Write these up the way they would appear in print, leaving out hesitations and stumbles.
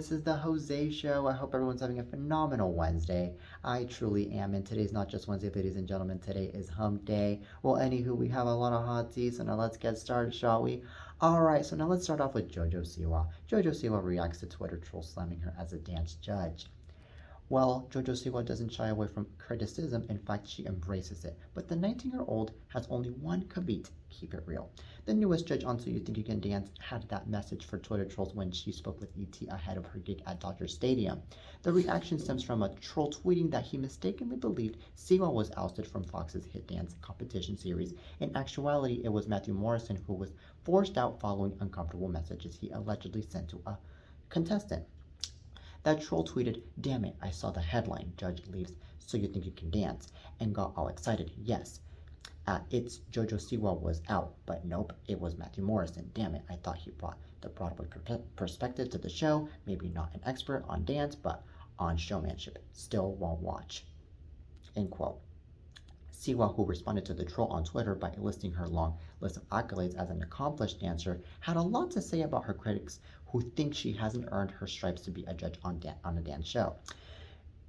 this is the Jose Show. I hope everyone's having a phenomenal Wednesday. I truly am, and today's not just Wednesday, ladies and gentlemen. Today is Hump Day. Well, anywho, we have a lot of hot tea, so now let's get started, shall we? Alright, so now let's start off with Jojosiwa. Jojosiwa reacts to Twitter trolls slamming her as a dance judge. Well, Jojosiwa doesn't shy away from criticism. In fact, she embraces it. But the 19-year-old has only one kavit: keep it real. The newest judge on So You Think You Can Dance had that message for Twitter trolls when she spoke with ET ahead of her gig at Dodger Stadium. The reaction stems from a troll tweeting that he mistakenly believed Siwa was ousted from Fox's hit dance competition series. In actuality, it was Matthew Morrison who was forced out following uncomfortable messages he allegedly sent to a contestant. That troll tweeted, "Damn it, I saw the headline, Judge leaves So You Think You Can Dance," and got all excited. Yes, it's Jojosiwa was out, but nope, it was Matthew Morrison. Damn it, I thought he brought the Broadway perspective to the show. Maybe not an expert on dance, but on showmanship. Still won't watch. End quote. Siwa, who responded to the troll on Twitter by listing her long list of accolades as an accomplished dancer, had a lot to say about her critics who think she hasn't earned her stripes to be a judge on a dance show.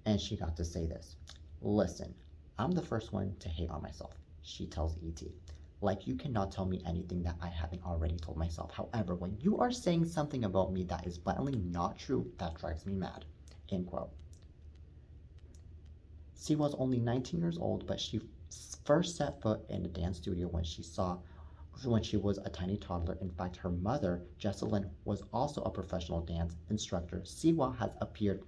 And she got to say this. "Listen, I'm the first one to hate on myself," she tells ET. "Like, you cannot tell me anything that I haven't already told myself. However, when you are saying something about me that is blatantly not true, that drives me mad." End quote. Siwa's only 19 years old, but she first set foot in a dance studio when she was a tiny toddler. In fact, her mother, Jesselyn, was also a professional dance instructor. Siwa has appeared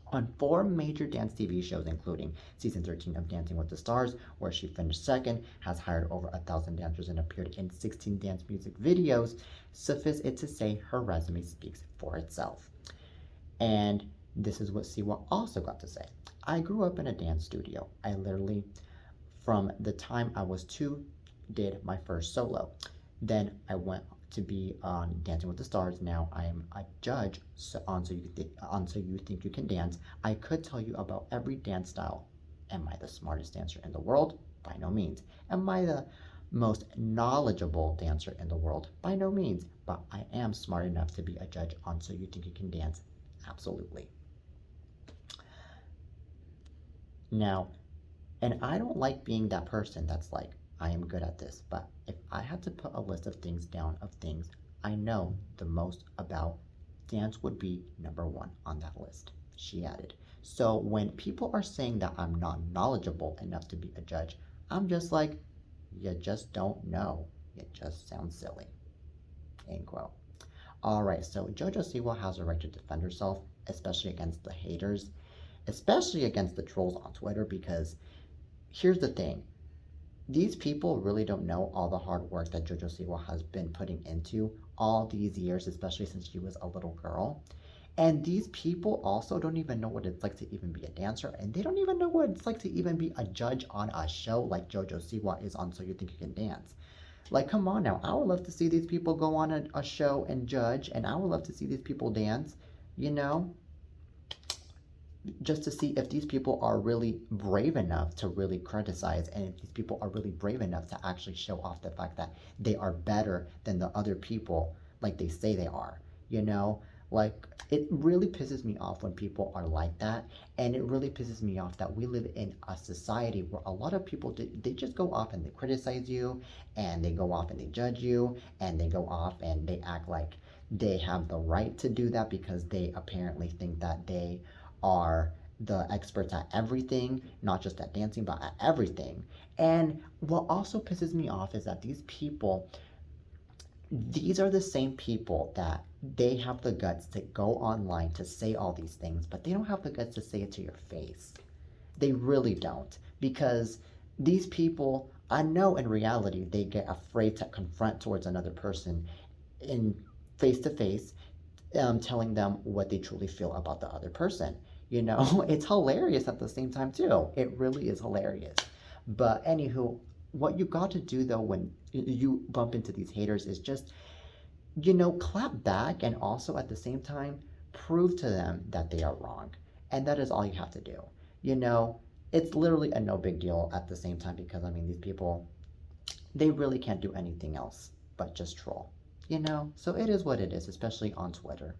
on 4 major dance TV shows, including season 13 of Dancing with the Stars, where she finished second, has hired over 1,000 dancers, and appeared in 16 dance music videos. Suffice it to say, her resume speaks for itself. And this is what Siwa also got to say. "I grew up in a dance studio. I literally, from the time I was 2, did my first solo. Then I went to be on Dancing with the Stars. Now I am a judge on So You Think You Can Dance. I could tell you about every dance style. Am I the smartest dancer in the world? By no means. Am I the most knowledgeable dancer in the world? By no means. But I am smart enough to be a judge on So You Think You Can Dance. Absolutely." Now, and I don't like being that person that's like, I am good at this, but if I had to put a list of things down of things I know the most about, dance would be number 1 on that list, she added. So when people are saying that I'm not knowledgeable enough to be a judge, I'm just like, you just don't know. It just sounds silly. End quote. Alright, so Jojosiwa has a right to defend herself, especially against the haters, especially against the trolls on Twitter, because here's the thing. These people really don't know all the hard work that Jojosiwa has been putting into all these years, especially since she was a little girl. And these people also don't even know what it's like to even be a dancer, and they don't even know what it's like to even be a judge on a show like Jojosiwa is on So You Think You Can Dance. Like, come on now. I would love to see these people go on a show and judge, and I would love to see these people dance, you know? Just to see if these people are really brave enough to really criticize, and if these people are really brave enough to actually show off the fact that they are better than the other people like they say they are, you know? Like, it really pisses me off when people are like that, and it really pisses me off that we live in a society where a lot of people, they just go off and they criticize you, and they go off and they judge you, and they go off and they act like they have the right to do that because they apparently think that they are the experts at everything, not just at dancing, but at everything. And what also pisses me off is that these are the same people that they have the guts to go online to say all these things, but they don't have the guts to say it to your face. They really don't, because these people, I know in reality, they get afraid to confront towards another person in face to face, telling them what they truly feel about the other person. You know, it's hilarious at the same time too. It really is hilarious. But anywho, what you got to do though when you bump into these haters is just, you know, clap back, and also at the same time prove to them that they are wrong. And that is all you have to do. You know, it's literally a no big deal at the same time, because I mean, these people, they really can't do anything else but just troll, you know? So it is what it is, especially on Twitter.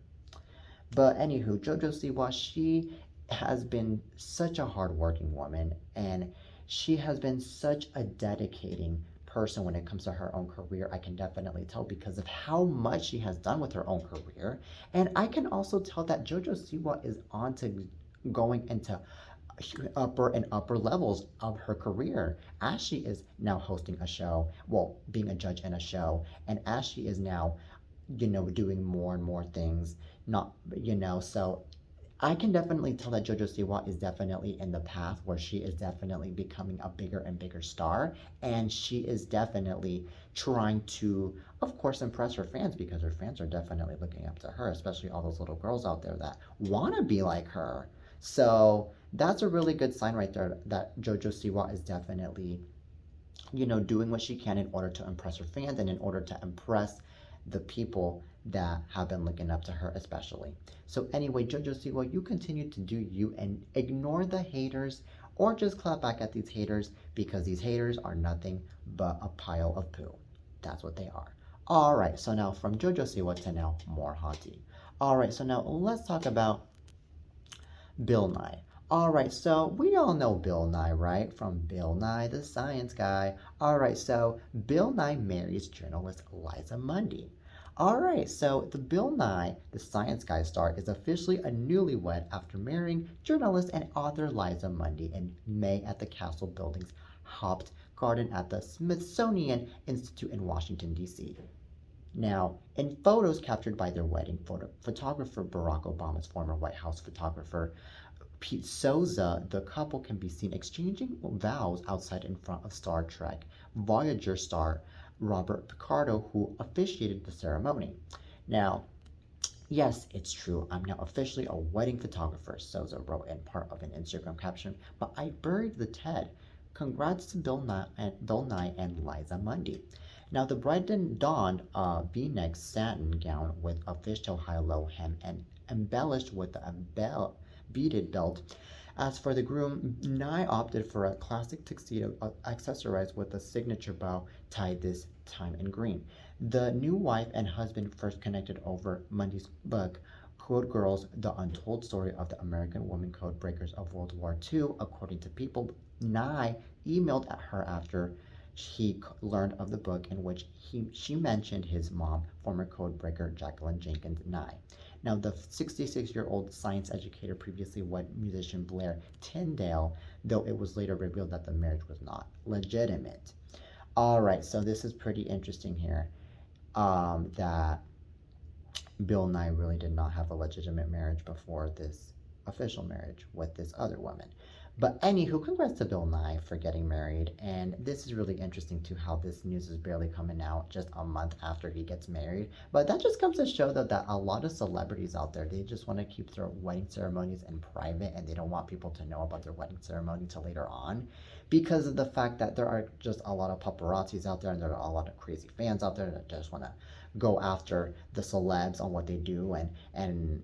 But anywho, Jojosiwa, she has been such a hardworking woman, and she has been such a dedicating person when it comes to her own career. I can definitely tell because of how much she has done with her own career. And I can also tell that Jojosiwa is on to going into upper levels of her career as she is now hosting a show, well, being a judge in a show, and as she is now, doing more and more things. Not, so I can definitely tell that JoJo Siwa is definitely in the path where she is definitely becoming a bigger and bigger star, and she is definitely trying to, of course, impress her fans because her fans are definitely looking up to her, especially all those little girls out there that want to be like her. So that's a really good sign right there that JoJo Siwa is definitely, doing what she can in order to impress her fans and in order to impress the people that have been looking up to her, especially. So, anyway, JoJo Siwa, you continue to do you and ignore the haters or just clap back at these haters because these haters are nothing but a pile of poo. That's what they are. All right, so now from JoJo Siwa to now more Hati. All right, so now let's talk about Bill Nye. All right, so we all know Bill Nye, right? From Bill Nye, the science guy. All right, so Bill Nye marries journalist Liza Mundy. All right, so the Bill Nye, the science guy star, is officially a newlywed after marrying journalist and author Liza Mundy in May at the Castle Building's Hoped Garden at the Smithsonian Institute in Washington, D.C. Now, in photos captured by their wedding photographer Barack Obama's former White House photographer Pete Souza, the couple can be seen exchanging vows outside in front of Star Trek Voyager star Robert Picardo, who officiated the ceremony. Now, yes, it's true. I'm now officially a wedding photographer, Souza wrote in part of an Instagram caption, but I buried the Ted. Congrats to Bill Nye and Liza Mundy. Now, the bride then donned a V-neck satin gown with a fishtail high-low hem and embellished with a beaded belt. As for the groom, Nye opted for a classic tuxedo accessorized with a signature bow tied this time in green. The new wife and husband first connected over Mundy's book, Code Girls, The Untold Story of the American Women Code Breakers of World War II. According to People, Nye emailed at her after he learned of the book in which she mentioned his mom, former code breaker Jacqueline Jenkins Nye. Now, the 66-year-old science educator previously wed musician Blair Tyndale, though it was later revealed that the marriage was not legitimate. All right, so this is pretty interesting here. That Bill Nye really did not have a legitimate marriage before this official marriage with this other woman. But anywho, congrats to Bill Nye for getting married. And this is really interesting too how this news is barely coming out just a month after he gets married. But that just comes to show that a lot of celebrities out there, they just want to keep their wedding ceremonies in private and they don't want people to know about their wedding ceremony till later on because of the fact that there are just a lot of paparazzis out there and there are a lot of crazy fans out there that just want to go after the celebs on what they do and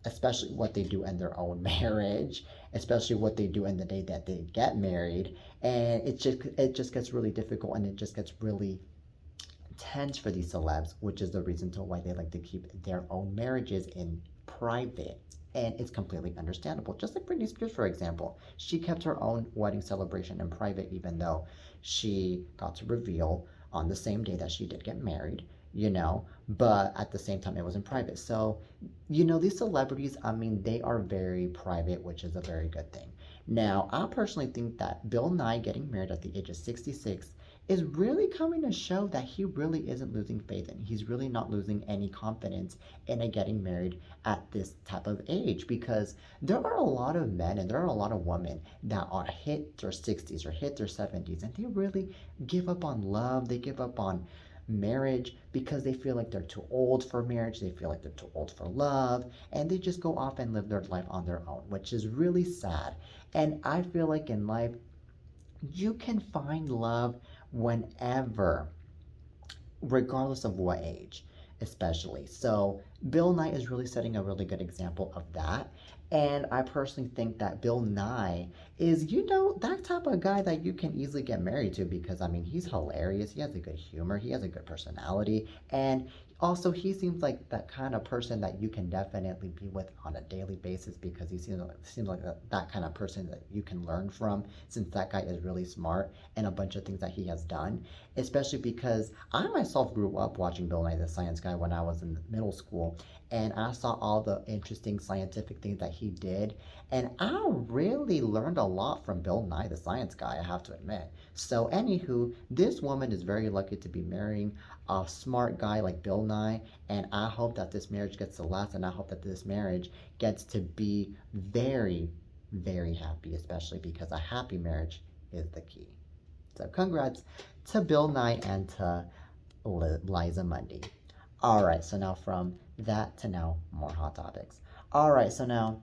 especially what they do in their own marriage, especially what they do in the day that they get married, and it just gets really difficult and it just gets really tense for these celebs, which is the reason to why they like to keep their own marriages in private. And it's completely understandable. Just like Britney Spears, for example, she kept her own wedding celebration in private, even though she got to reveal on the same day that she did get married, but at the same time it was in private. So, these celebrities, I mean, they are very private, which is a very good thing. Now, I personally think that Bill Nye getting married at the age of 66 is really coming to show that he really isn't losing faith and he's really not losing any confidence in getting married at this type of age because there are a lot of men and there are a lot of women that are hit their 60s or hit their 70s and they really give up on love, they give up on marriage because they feel like they're too old for marriage, they feel like they're too old for love, and they just go off and live their life on their own, which is really sad. And I feel like in life, you can find love whenever, regardless of what age, especially. So, Bill Nye is really setting a really good example of that. And I personally think that Bill Nye is, you know, that type of guy that you can easily get married to because, I mean, he's hilarious. He has a good humor. He has a good personality. And also, he seems like that kind of person that you can definitely be with on a daily basis because he seems like that kind of person that you can learn from since that guy is really smart and a bunch of things that he has done. Especially because I myself grew up watching Bill Nye the Science Guy when I was in middle school and I saw all the interesting scientific things that he did. And I really learned a lot from Bill Nye, the science guy, I have to admit. So, anywho, this woman is very lucky to be marrying a smart guy like Bill Nye. And I hope that this marriage gets to last. And I hope that this marriage gets to be very, very happy, especially because a happy marriage is the key. So, congrats to Bill Nye and to Liza Mundy. All right, so now from that to now more hot topics. All right, so now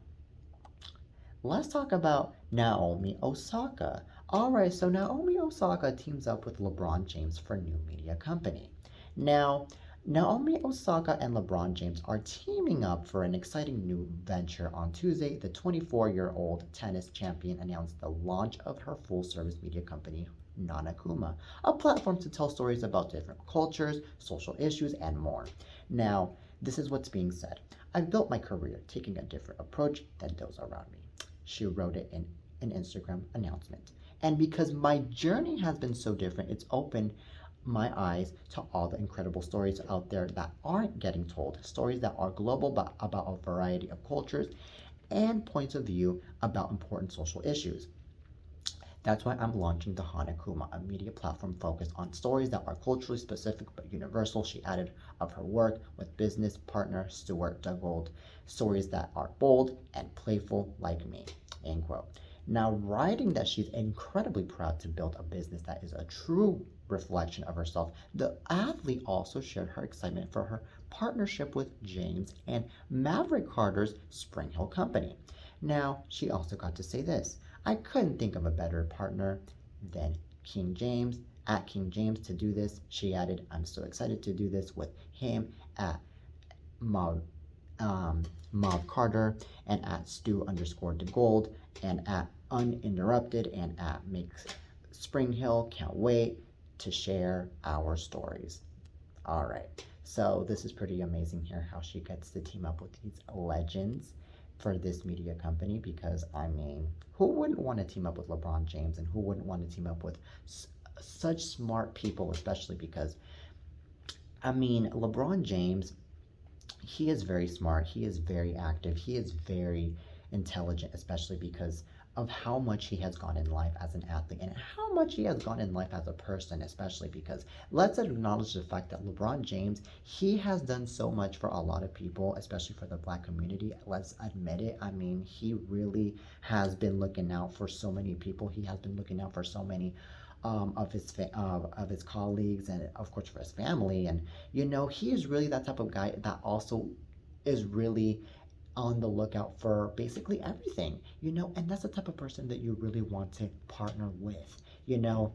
let's talk about Naomi Osaka. All right, so Naomi Osaka teams up with LeBron James for new media company. Now, Naomi Osaka and LeBron James are teaming up for an exciting new venture on Tuesday. The 24-year-old tennis champion announced the launch of her full-service media company, Nanakuma, a platform to tell stories about different cultures, social issues, and more. Now, this is what's being said. I've built my career taking a different approach than those around me. She wrote it in an Instagram announcement. And because my journey has been so different, it's opened my eyes to all the incredible stories out there that aren't getting told, stories that are global but about a variety of cultures and points of view about important social issues. That's why I'm launching the Hanakuma, a media platform focused on stories that are culturally specific but universal. She added of her work with business partner Stuart Duggold, stories that are bold and playful like me. End quote. Now, writing that she's incredibly proud to build a business that is a true reflection of herself, the athlete also shared her excitement for her partnership with James and Maverick Carter's Spring Hill Company. Now, she also got to say this. I couldn't think of a better partner than King James, at King James to do this. She added, I'm so excited to do this with him at Mav, Mav Carter and at Stu underscore DeGold and at Uninterrupted and at Makes Spring Hill. Can't wait to share our stories. All right. So this is pretty amazing here how she gets to team up with these legends for this media company because I mean, who wouldn't want to team up with LeBron James and who wouldn't want to team up with such smart people, especially because I mean, LeBron James, he is very smart, he is very active, he is very intelligent, especially because of how much he has gone in life as an athlete and how much he has gone in life as a person, especially because let's acknowledge the fact that LeBron James, he has done so much for a lot of people, especially for the black community. Let's admit it. I mean, he really has been looking out for so many people. He has been looking out for so many of his colleagues and of course for his family. And you know, he is really that type of guy that also is really on the lookout for basically everything, you know, and that's the type of person that you really want to partner with, you know.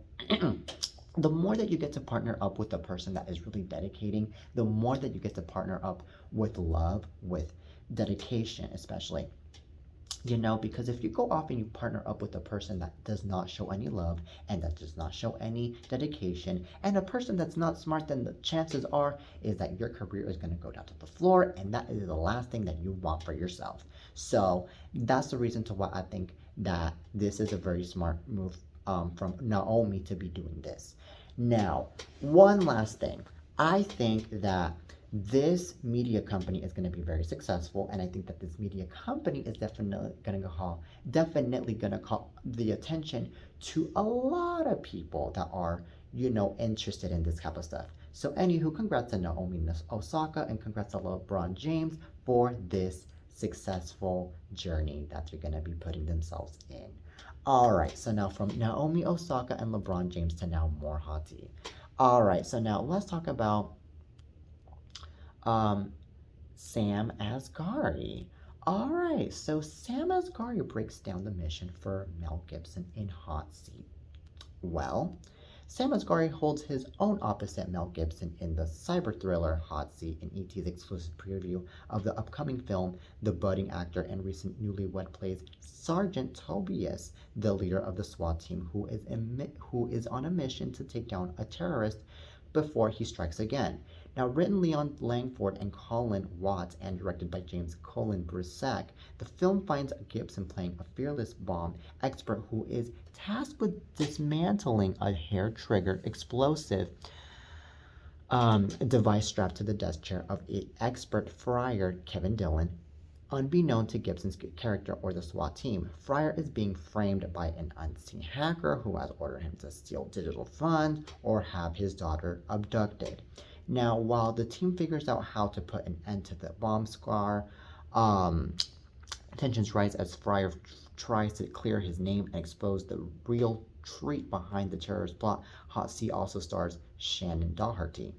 The more that you get to partner up with a person that is really dedicating, the more that you get to partner up with love, with dedication, especially, you know, because if you go off and you partner up with a person that does not show any love and that does not show any dedication and a person that's not smart, then the chances are is that your career is going to go down to the floor and that is the last thing that you want for yourself. So that's the reason to why I think that this is a very smart move from Naomi to be doing this. Now, one last thing. I think that this media company is going to be very successful, and I think that this media company is definitely going to call the attention to a lot of people that are, you know, interested in this type of stuff. So anywho, congrats to Naomi Osaka and congrats to LeBron James for this successful journey that they're going to be putting themselves in. All right, so now from Naomi Osaka and LeBron James to now more hot tea. All right, so now let's talk about um, Sam Asghari. All right, so Sam Asghari breaks down the mission for Mel Gibson in Hot Seat. Well, Sam Asghari holds his own opposite Mel Gibson in the cyber thriller Hot Seat, in ET's exclusive preview of the upcoming film. The budding actor and recent newlywed plays Sergeant Tobias, the leader of the SWAT team who is on a mission to take down a terrorist before he strikes again. Now, written Leon Langford and Colin Watts and directed by James Colin Brusek, the film finds Gibson playing a fearless bomb expert who is tasked with dismantling a hair-triggered explosive device strapped to the desk chair of expert friar Kevin Dillon. Unbeknown to Gibson's character or the SWAT team, Fryer is being framed by an unseen hacker who has ordered him to steal digital funds or have his daughter abducted. Now, while the team figures out how to put an end to the bomb squad, tensions rise as Fryer tries to clear his name and expose the real treat behind the terrorist plot. Hot Seat also stars Shannon Doherty.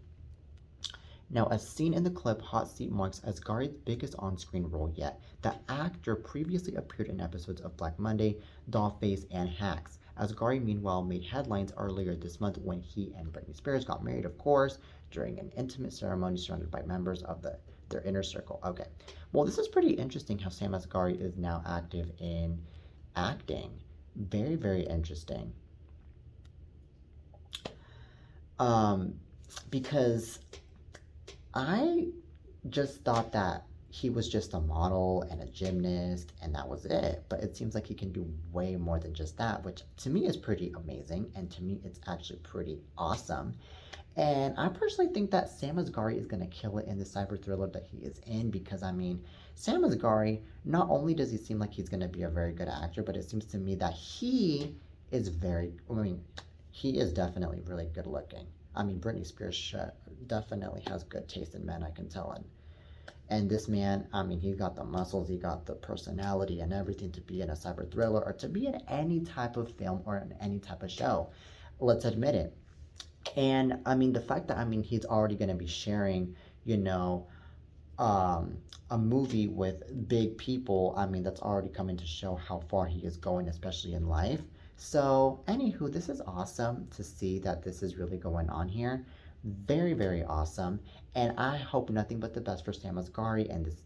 Now, as seen in the clip, Hot Seat marks Asghari's biggest on-screen role yet. The actor previously appeared in episodes of Black Monday, Dollface, and Hacks. Asghari, meanwhile, made headlines earlier this month when he and Britney Spears got married, of course, during an intimate ceremony surrounded by members of their inner circle. Okay, well, this is pretty interesting how Sam Asghari is now active in acting. Very, very interesting. Because I just thought that he was just a model and a gymnast and that was it. But it seems like he can do way more than just that, which to me is pretty amazing. And to me, it's actually pretty awesome. And I personally think that Sam Asghari is going to kill it in the cyber thriller that he is in because, I mean, Sam Asghari, not only does he seem like he's going to be a very good actor, but it seems to me that he is he is definitely really good looking. I mean, Britney Spears definitely has good taste in men, I can tell. And this man, I mean, he's got the muscles, he got the personality and everything to be in a cyber thriller or to be in any type of film or in any type of show. Let's admit it. And I mean, the fact that, I mean, he's already going to be sharing, a movie with big people, I mean, that's already coming to show how far he is going, especially in life. So, anywho, this is awesome to see that this is really going on here. Very, very awesome. And I hope nothing but the best for Sam Asghari and this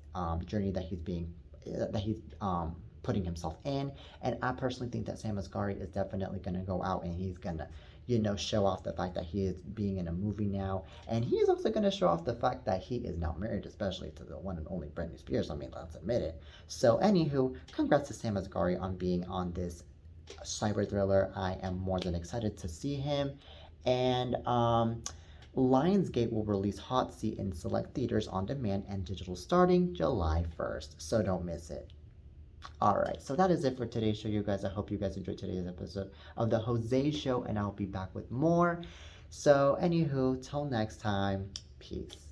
journey that he's putting himself in. And I personally think that Sam Asghari is definitely going to go out and he's going to, show off the fact that he is being in a movie now. And he's also going to show off the fact that he is now married, especially to the one and only Britney Spears. I mean, let's admit it. So, anywho, congrats to Sam Asghari on being on this cyber thriller. I am more than excited to see him. And Lionsgate will release Hot Seat in select theaters on demand and digital starting July 1st. So don't miss it. Alright, so that is it for today's show, you guys. I hope you guys enjoyed today's episode of The Jose Show, and I'll be back with more. So, anywho, till next time, peace.